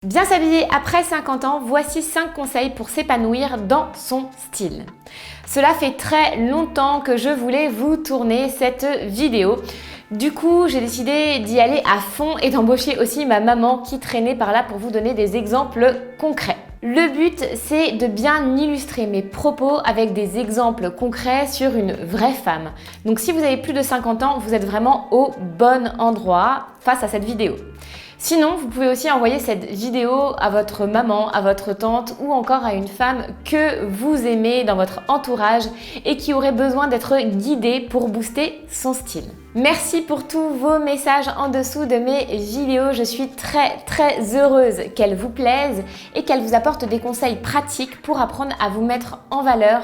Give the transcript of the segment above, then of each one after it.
Bien s'habiller après 50 ans, voici 5 conseils pour s'épanouir dans son style. Cela fait très longtemps que je voulais vous tourner cette vidéo. Du coup, j'ai décidé d'y aller à fond et d'embaucher aussi ma maman qui traînait par là pour vous donner des exemples concrets. Le but, c'est de bien illustrer mes propos avec des exemples concrets sur une vraie femme. Donc si vous avez plus de 50 ans, vous êtes vraiment au bon endroit face à cette vidéo. Sinon, vous pouvez aussi envoyer cette vidéo à votre maman, à votre tante ou encore à une femme que vous aimez dans votre entourage et qui aurait besoin d'être guidée pour booster son style. Merci pour tous vos messages en dessous de mes vidéos. Je suis très heureuse qu'elles vous plaisent et qu'elles vous apportent des conseils pratiques pour apprendre à vous mettre en valeur,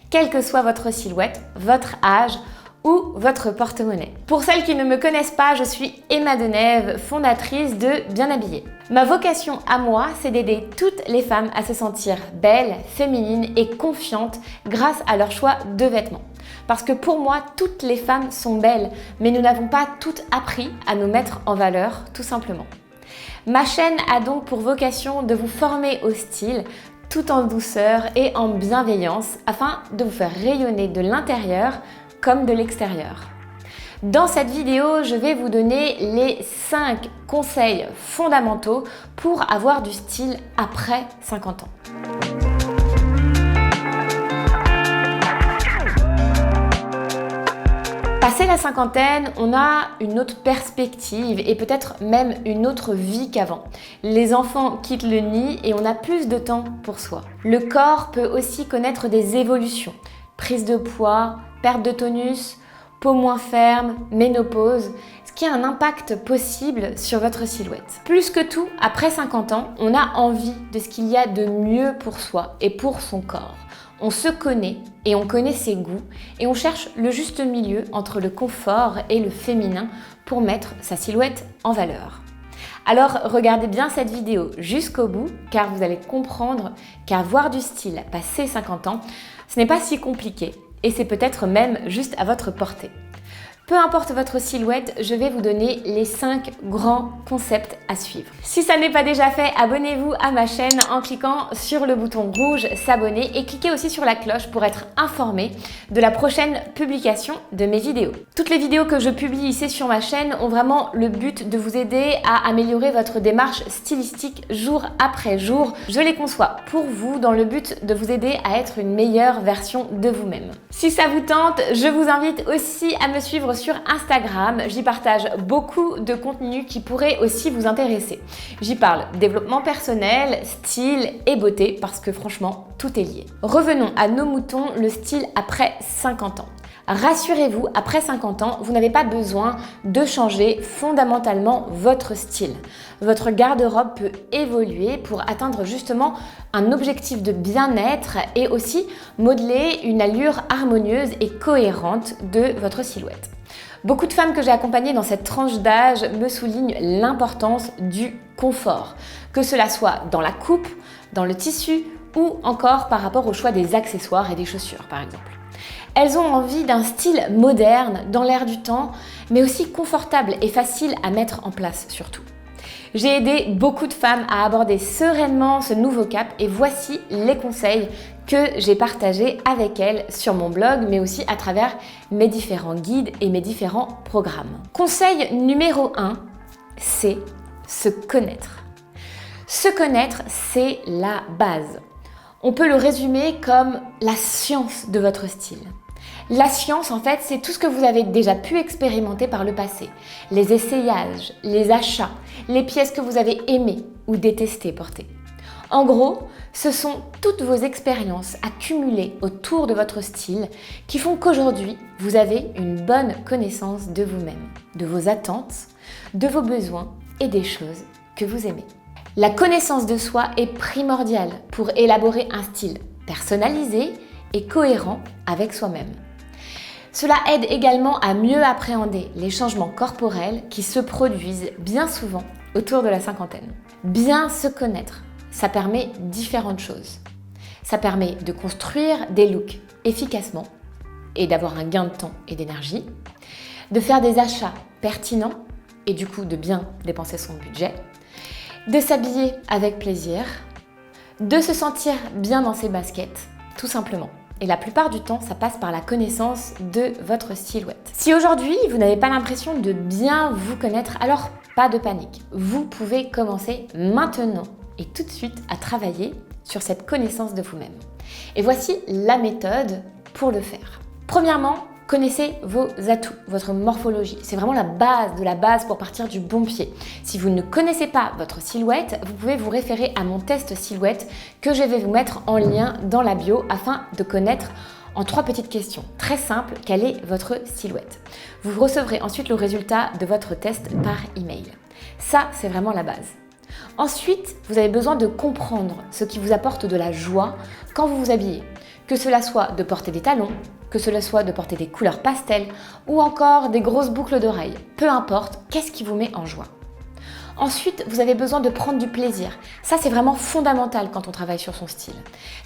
quelle que soit votre silhouette, votre âge ou votre porte-monnaie. Pour celles qui ne me connaissent pas, je suis Emma Denève, fondatrice de Bien Habillée. Ma vocation à moi, c'est d'aider toutes les femmes à se sentir belles, féminines et confiantes grâce à leur choix de vêtements. Parce que pour moi, toutes les femmes sont belles, mais nous n'avons pas toutes appris à nous mettre en valeur, tout simplement. Ma chaîne a donc pour vocation de vous former au style, tout en douceur et en bienveillance, afin de vous faire rayonner de l'intérieur comme de l'extérieur. Dans cette vidéo, je vais vous donner les 5 conseils fondamentaux pour avoir du style après 50 ans. Passé la cinquantaine, on a une autre perspective et peut-être même une autre vie qu'avant. Les enfants quittent le nid et on a plus de temps pour soi. Le corps peut aussi connaître des évolutions. Prise de poids, perte de tonus, peau moins ferme, ménopause, ce qui a un impact possible sur votre silhouette. Plus que tout, après 50 ans, on a envie de ce qu'il y a de mieux pour soi et pour son corps. On se connaît et on connaît ses goûts et on cherche le juste milieu entre le confort et le féminin pour mettre sa silhouette en valeur. Alors regardez bien cette vidéo jusqu'au bout car vous allez comprendre qu'avoir du style passé 50 ans, ce n'est pas si compliqué et c'est peut-être même juste à votre portée. Peu importe votre silhouette, je vais vous donner les 5 grands concepts à suivre. Si ça n'est pas déjà fait, abonnez-vous à ma chaîne en cliquant sur le bouton rouge s'abonner et cliquez aussi sur la cloche pour être informé de la prochaine publication de mes vidéos. Toutes les vidéos que je publie ici sur ma chaîne ont vraiment le but de vous aider à améliorer votre démarche stylistique jour après jour. Je les conçois pour vous dans le but de vous aider à être une meilleure version de vous-même. Si ça vous tente, je vous invite aussi à me suivre sur Instagram. J'y partage beaucoup de contenu qui pourrait aussi vous intéresser. J'y parle développement personnel, style et beauté parce que franchement, tout est lié. Revenons à nos moutons, le style après 50 ans. Rassurez-vous, après 50 ans, vous n'avez pas besoin de changer fondamentalement votre style. Votre garde-robe peut évoluer pour atteindre justement un objectif de bien-être et aussi modeler une allure harmonieuse et cohérente de votre silhouette. Beaucoup de femmes que j'ai accompagnées dans cette tranche d'âge me soulignent l'importance du confort, que cela soit dans la coupe, dans le tissu ou encore par rapport au choix des accessoires et des chaussures par exemple. Elles ont envie d'un style moderne, dans l'air du temps, mais aussi confortable et facile à mettre en place surtout. J'ai aidé beaucoup de femmes à aborder sereinement ce nouveau cap et voici les conseils que j'ai partagés avec elles sur mon blog, mais aussi à travers mes différents guides et mes différents programmes. Conseil numéro 1, c'est se connaître. Se connaître, c'est la base. On peut le résumer comme la science de votre style. La science, en fait, c'est tout ce que vous avez déjà pu expérimenter par le passé. Les essayages, les achats, les pièces que vous avez aimées ou détestées porter. En gros, ce sont toutes vos expériences accumulées autour de votre style qui font qu'aujourd'hui, vous avez une bonne connaissance de vous-même, de vos attentes, de vos besoins et des choses que vous aimez. La connaissance de soi est primordiale pour élaborer un style personnalisé et cohérent avec soi-même. Cela aide également à mieux appréhender les changements corporels qui se produisent bien souvent autour de la cinquantaine. Bien se connaître, ça permet différentes choses. Ça permet de construire des looks efficacement et d'avoir un gain de temps et d'énergie, de faire des achats pertinents et du coup de bien dépenser son budget, de s'habiller avec plaisir, de se sentir bien dans ses baskets, tout simplement. Et la plupart du temps, ça passe par la connaissance de votre silhouette. Si aujourd'hui, vous n'avez pas l'impression de bien vous connaître, alors pas de panique. Vous pouvez commencer maintenant et tout de suite à travailler sur cette connaissance de vous-même. Et voici la méthode pour le faire. Premièrement, connaissez vos atouts, votre morphologie. C'est vraiment la base de la base pour partir du bon pied. Si vous ne connaissez pas votre silhouette, vous pouvez vous référer à mon test silhouette que je vais vous mettre en lien dans la bio afin de connaître en 3 petites questions très simples quelle est votre silhouette. Vous recevrez ensuite le résultat de votre test par email. Ça, c'est vraiment la base. Ensuite, vous avez besoin de comprendre ce qui vous apporte de la joie quand vous vous habillez. Que cela soit de porter des talons, que cela soit de porter des couleurs pastel ou encore des grosses boucles d'oreilles. Peu importe, qu'est-ce qui vous met en joie. Ensuite, vous avez besoin de prendre du plaisir. Ça, c'est vraiment fondamental quand on travaille sur son style.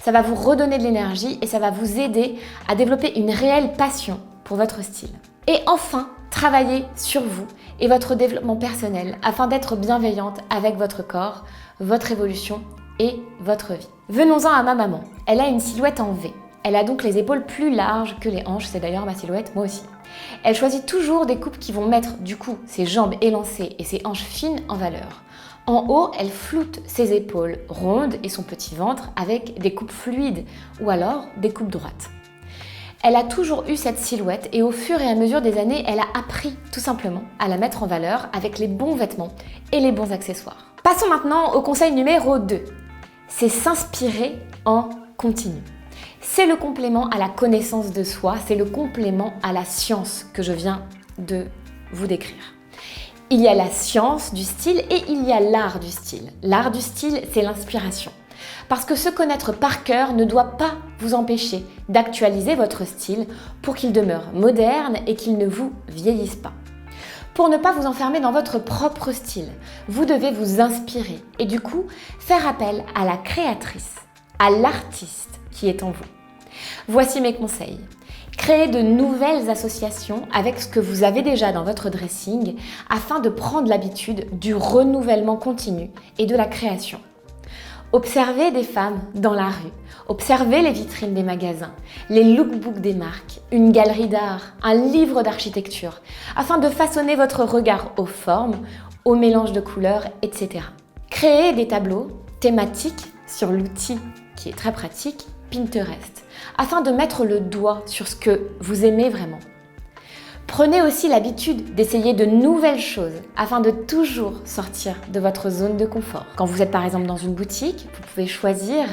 Ça va vous redonner de l'énergie et ça va vous aider à développer une réelle passion pour votre style. Et enfin, travaillez sur vous et votre développement personnel afin d'être bienveillante avec votre corps, votre évolution et votre vie. Venons-en à ma maman. Elle a une silhouette en V. Elle a donc les épaules plus larges que les hanches, c'est d'ailleurs ma silhouette, moi aussi. Elle choisit toujours des coupes qui vont mettre du coup ses jambes élancées et ses hanches fines en valeur. En haut, elle floute ses épaules rondes et son petit ventre avec des coupes fluides ou alors des coupes droites. Elle a toujours eu cette silhouette et au fur et à mesure des années, elle a appris tout simplement à la mettre en valeur avec les bons vêtements et les bons accessoires. Passons maintenant au conseil numéro 2. C'est s'inspirer en continu. C'est le complément à la connaissance de soi, c'est le complément à la science que je viens de vous décrire. Il y a la science du style et il y a l'art du style. L'art du style, c'est l'inspiration. Parce que se connaître par cœur ne doit pas vous empêcher d'actualiser votre style pour qu'il demeure moderne et qu'il ne vous vieillisse pas. Pour ne pas vous enfermer dans votre propre style, vous devez vous inspirer et du coup faire appel à la créatrice, à l'artiste qui est en vous. Voici mes conseils. Créez de nouvelles associations avec ce que vous avez déjà dans votre dressing afin de prendre l'habitude du renouvellement continu et de la création. Observez des femmes dans la rue, observez les vitrines des magasins, les lookbooks des marques, une galerie d'art, un livre d'architecture, afin de façonner votre regard aux formes, au mélange de couleurs, etc. Créez des tableaux thématiques sur l'outil qui est très pratique, Pinterest, afin de mettre le doigt sur ce que vous aimez vraiment. Prenez aussi l'habitude d'essayer de nouvelles choses afin de toujours sortir de votre zone de confort. Quand vous êtes par exemple dans une boutique, vous pouvez choisir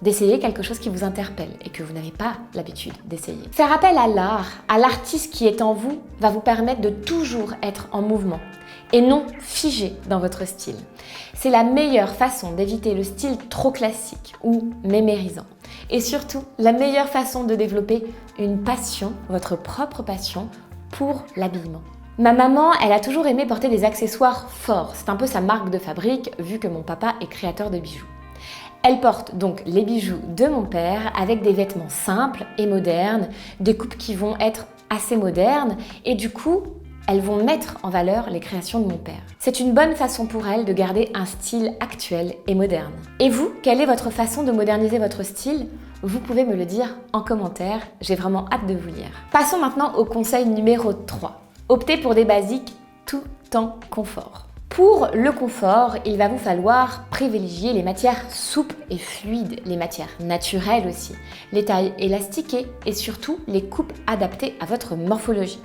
d'essayer quelque chose qui vous interpelle et que vous n'avez pas l'habitude d'essayer. Faire appel à l'art, à l'artiste qui est en vous, va vous permettre de toujours être en mouvement et non figé dans votre style. C'est la meilleure façon d'éviter le style trop classique ou mémérisant. Et surtout, la meilleure façon de développer une passion, votre propre passion, pour l'habillement. Ma maman, elle a toujours aimé porter des accessoires forts. C'est un peu sa marque de fabrique, vu que mon papa est créateur de bijoux. Elle porte donc les bijoux de mon père avec des vêtements simples et modernes, des coupes qui vont être assez modernes et du coup, elles vont mettre en valeur les créations de mon père. C'est une bonne façon pour elle de garder un style actuel et moderne. Et vous, quelle est votre façon de moderniser votre style ? Vous pouvez me le dire en commentaire, j'ai vraiment hâte de vous lire. Passons maintenant au conseil numéro 3. Optez pour des basiques tout en confort. Pour le confort, il va vous falloir privilégier les matières souples et fluides, les matières naturelles aussi, les tailles élastiquées et surtout les coupes adaptées à votre morphologie.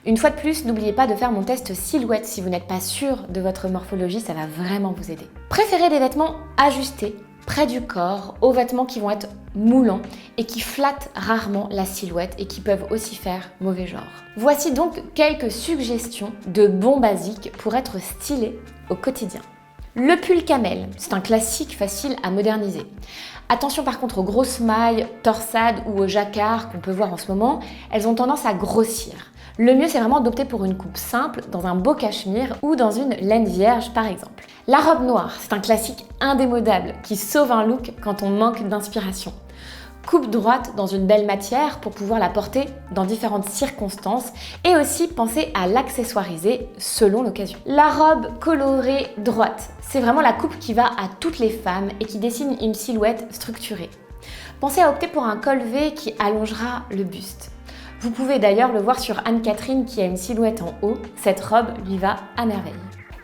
Une fois de plus, n'oubliez pas de faire mon test silhouette si vous n'êtes pas sûr de votre morphologie, ça va vraiment vous aider. Préférez des vêtements ajustés, près du corps, aux vêtements qui vont être moulants et qui flattent rarement la silhouette et qui peuvent aussi faire mauvais genre. Voici donc quelques suggestions de bons basiques pour être stylé au quotidien. Le pull camel, c'est un classique facile à moderniser. Attention par contre aux grosses mailles, torsades ou aux jacquards qu'on peut voir en ce moment, elles ont tendance à grossir. Le mieux, c'est vraiment d'opter pour une coupe simple, dans un beau cachemire ou dans une laine vierge par exemple. La robe noire, c'est un classique indémodable qui sauve un look quand on manque d'inspiration. Coupe droite dans une belle matière pour pouvoir la porter dans différentes circonstances et aussi pensez à l'accessoiriser selon l'occasion. La robe colorée droite, c'est vraiment la coupe qui va à toutes les femmes et qui dessine une silhouette structurée. Pensez à opter pour un col V qui allongera le buste. Vous pouvez d'ailleurs le voir sur Anne-Catherine qui a une silhouette en haut, cette robe lui va à merveille.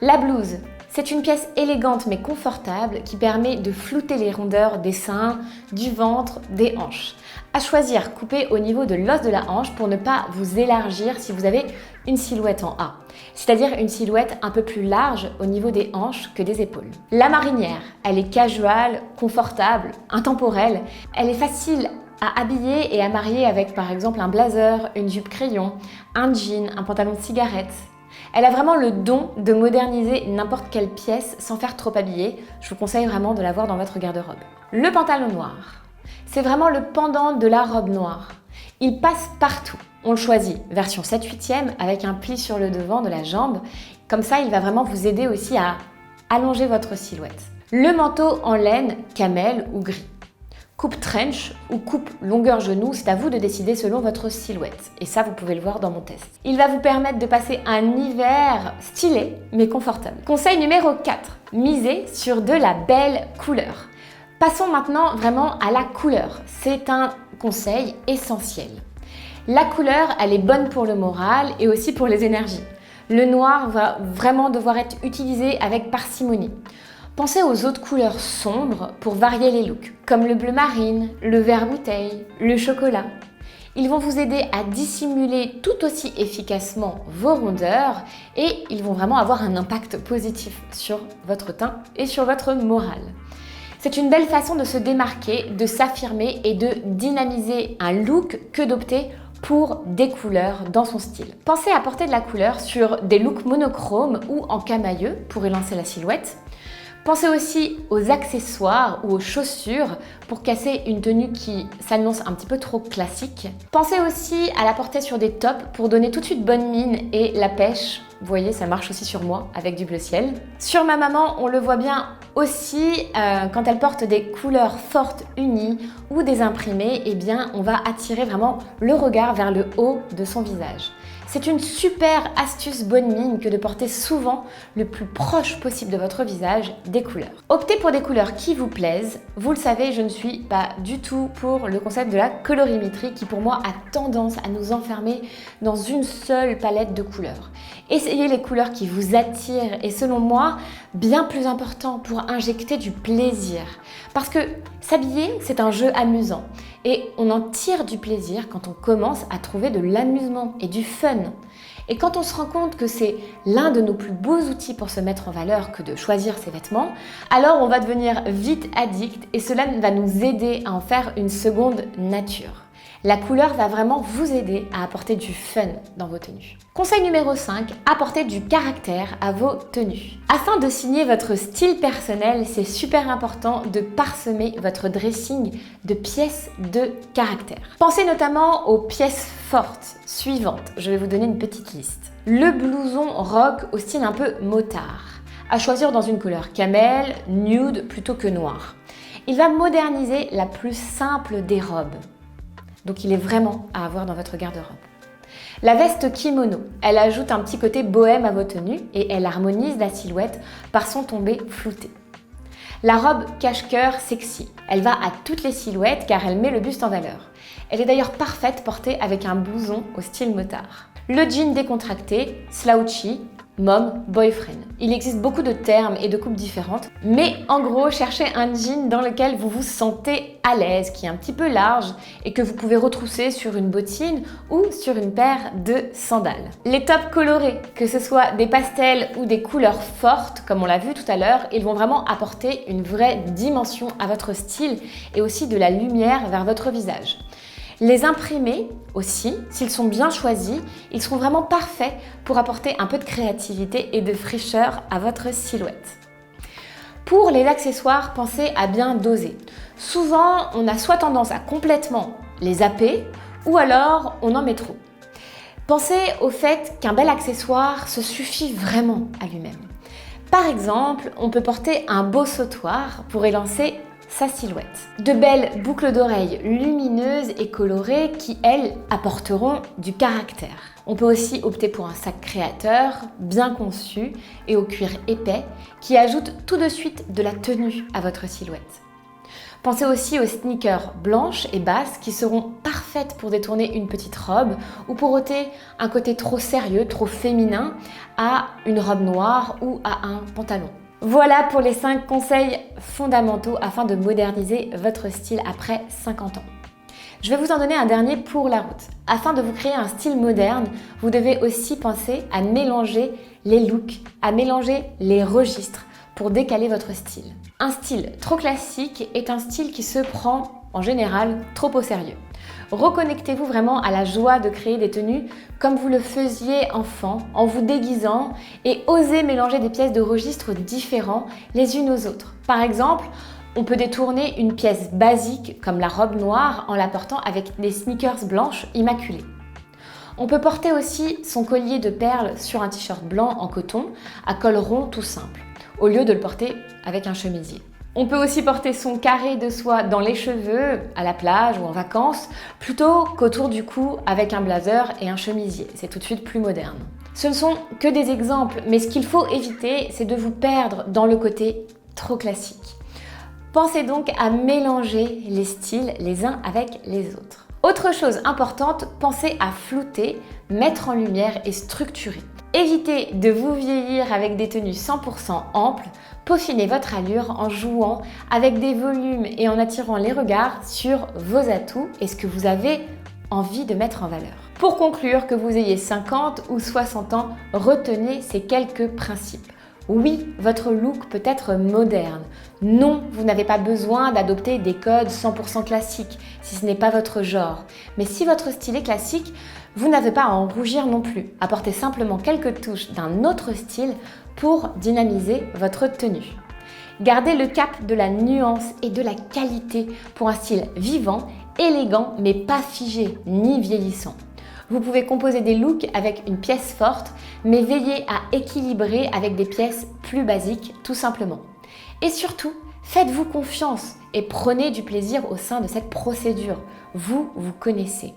La blouse. C'est une pièce élégante mais confortable qui permet de flouter les rondeurs des seins, du ventre, des hanches. À choisir, coupez au niveau de l'os de la hanche pour ne pas vous élargir si vous avez une silhouette en A, c'est-à-dire une silhouette un peu plus large au niveau des hanches que des épaules. La marinière, elle est casual, confortable, intemporelle, elle est facile à habiller et à marier avec par exemple un blazer, une jupe crayon, un jean, un pantalon de cigarette. Elle a vraiment le don de moderniser n'importe quelle pièce sans faire trop habillée. Je vous conseille vraiment de l'avoir dans votre garde-robe. Le pantalon noir, c'est vraiment le pendant de la robe noire. Il passe partout. On le choisit version 7/8e avec un pli sur le devant de la jambe. Comme ça, il va vraiment vous aider aussi à allonger votre silhouette. Le manteau en laine, camel ou gris. Coupe trench ou coupe longueur genou, c'est à vous de décider selon votre silhouette. Et ça, vous pouvez le voir dans mon test. Il va vous permettre de passer un hiver stylé mais confortable. Conseil numéro 4, misez sur de la belle couleur. Passons maintenant vraiment à la couleur. C'est un conseil essentiel. La couleur, elle est bonne pour le moral et aussi pour les énergies. Le noir va vraiment devoir être utilisé avec parcimonie. Pensez aux autres couleurs sombres pour varier les looks, comme le bleu marine, le vert bouteille, le chocolat. Ils vont vous aider à dissimuler tout aussi efficacement vos rondeurs et ils vont vraiment avoir un impact positif sur votre teint et sur votre morale. C'est une belle façon de se démarquer, de s'affirmer et de dynamiser un look que d'opter pour des couleurs dans son style. Pensez à porter de la couleur sur des looks monochromes ou en camailleux pour élancer la silhouette. Pensez aussi aux accessoires ou aux chaussures pour casser une tenue qui s'annonce un petit peu trop classique. Pensez aussi à la porter sur des tops pour donner tout de suite bonne mine et la pêche. Vous voyez, ça marche aussi sur moi avec du bleu ciel. Sur ma maman, on le voit bien aussi quand elle porte des couleurs fortes unies ou des imprimés, eh bien, on va attirer vraiment le regard vers le haut de son visage. C'est une super astuce bonne mine que de porter souvent le plus proche possible de votre visage des couleurs. Optez pour des couleurs qui vous plaisent. Vous le savez, je ne suis pas du tout pour le concept de la colorimétrie qui pour moi a tendance à nous enfermer dans une seule palette de couleurs. Essayez les couleurs qui vous attirent et selon moi, bien plus important pour injecter du plaisir. Parce que s'habiller, c'est un jeu amusant et on en tire du plaisir quand on commence à trouver de l'amusement et du fun. Et quand on se rend compte que c'est l'un de nos plus beaux outils pour se mettre en valeur que de choisir ses vêtements, alors on va devenir vite addict et cela va nous aider à en faire une seconde nature. La couleur va vraiment vous aider à apporter du fun dans vos tenues. Conseil numéro 5, apportez du caractère à vos tenues. Afin de signer votre style personnel, c'est super important de parsemer votre dressing de pièces de caractère. Pensez notamment aux pièces fortes suivantes. Je vais vous donner une petite liste. Le blouson rock au style un peu motard, à choisir dans une couleur camel, nude plutôt que noir. Il va moderniser la plus simple des robes. Donc il est vraiment à avoir dans votre garde-robe. La veste kimono, elle ajoute un petit côté bohème à vos tenues et elle harmonise la silhouette par son tombé flouté. La robe cache-cœur sexy, elle va à toutes les silhouettes car elle met le buste en valeur. Elle est d'ailleurs parfaite portée avec un blouson au style motard. Le jean décontracté, slouchy, mom, boyfriend. Il existe beaucoup de termes et de coupes différentes, mais en gros, cherchez un jean dans lequel vous vous sentez à l'aise, qui est un petit peu large et que vous pouvez retrousser sur une bottine ou sur une paire de sandales. Les tops colorés, que ce soit des pastels ou des couleurs fortes, comme on l'a vu tout à l'heure, ils vont vraiment apporter une vraie dimension à votre style et aussi de la lumière vers votre visage. Les imprimés aussi, s'ils sont bien choisis, ils seront vraiment parfaits pour apporter un peu de créativité et de fraîcheur à votre silhouette. Pour les accessoires, pensez à bien doser. Souvent, on a soit tendance à complètement les zapper ou alors on en met trop. Pensez au fait qu'un bel accessoire se suffit vraiment à lui-même. Par exemple, on peut porter un beau sautoir pour élancer sa silhouette. De belles boucles d'oreilles lumineuses et colorées qui, elles, apporteront du caractère. On peut aussi opter pour un sac créateur, bien conçu et au cuir épais, qui ajoute tout de suite de la tenue à votre silhouette. Pensez aussi aux sneakers blanches et basses qui seront parfaites pour détourner une petite robe ou pour ôter un côté trop sérieux, trop féminin à une robe noire ou à un pantalon. Voilà pour les 5 conseils fondamentaux afin de moderniser votre style après 50 ans. Je vais vous en donner un dernier pour la route. Afin de vous créer un style moderne, vous devez aussi penser à mélanger les looks, à mélanger les registres pour décaler votre style. Un style trop classique est un style qui se prend en général trop au sérieux. Reconnectez-vous vraiment à la joie de créer des tenues comme vous le faisiez enfant, en vous déguisant, et osez mélanger des pièces de registres différents les unes aux autres. Par exemple, on peut détourner une pièce basique comme la robe noire en la portant avec des sneakers blanches immaculées. On peut porter aussi son collier de perles sur un t-shirt blanc en coton à col rond tout simple, au lieu de le porter avec un chemisier. On peut aussi porter son carré de soie dans les cheveux, à la plage ou en vacances, plutôt qu'autour du cou avec un blazer et un chemisier. C'est tout de suite plus moderne. Ce ne sont que des exemples, mais ce qu'il faut éviter, c'est de vous perdre dans le côté trop classique. Pensez donc à mélanger les styles les uns avec les autres. Autre chose importante, pensez à flouter, mettre en lumière et structurer. Évitez de vous vieillir avec des tenues 100% amples, peaufinez votre allure en jouant avec des volumes et en attirant les regards sur vos atouts et ce que vous avez envie de mettre en valeur. Pour conclure, que vous ayez 50 ou 60 ans, retenez ces quelques principes. Oui, votre look peut être moderne. Non, vous n'avez pas besoin d'adopter des codes 100% classiques si ce n'est pas votre genre. Mais si votre style est classique, vous n'avez pas à en rougir non plus. Apportez simplement quelques touches d'un autre style pour dynamiser votre tenue. Gardez le cap de la nuance et de la qualité pour un style vivant, élégant mais pas figé ni vieillissant. Vous pouvez composer des looks avec une pièce forte, mais veillez à équilibrer avec des pièces plus basiques, tout simplement. Et surtout, faites-vous confiance et prenez du plaisir au sein de cette procédure. Vous connaissez.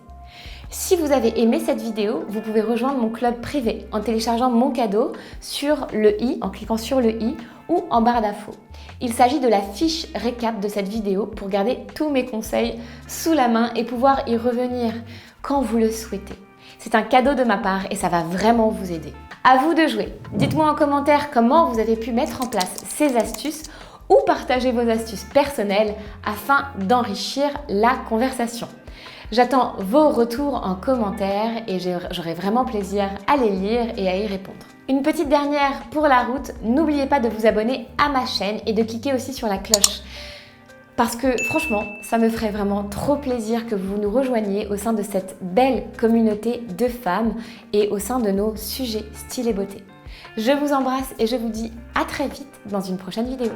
Si vous avez aimé cette vidéo, vous pouvez rejoindre mon club privé en téléchargeant mon cadeau sur le i, en cliquant sur le i ou en barre d'infos. Il s'agit de la fiche récap de cette vidéo pour garder tous mes conseils sous la main et pouvoir y revenir quand vous le souhaitez. C'est un cadeau de ma part et ça va vraiment vous aider. À vous de jouer. Dites-moi en commentaire comment vous avez pu mettre en place ces astuces ou partager vos astuces personnelles afin d'enrichir la conversation. J'attends vos retours en commentaire et j'aurai vraiment plaisir à les lire et à y répondre. Une petite dernière pour la route, n'oubliez pas de vous abonner à ma chaîne et de cliquer aussi sur la cloche. Parce que franchement, ça me ferait vraiment trop plaisir que vous nous rejoigniez au sein de cette belle communauté de femmes et au sein de nos sujets style et beauté. Je vous embrasse et je vous dis à très vite dans une prochaine vidéo.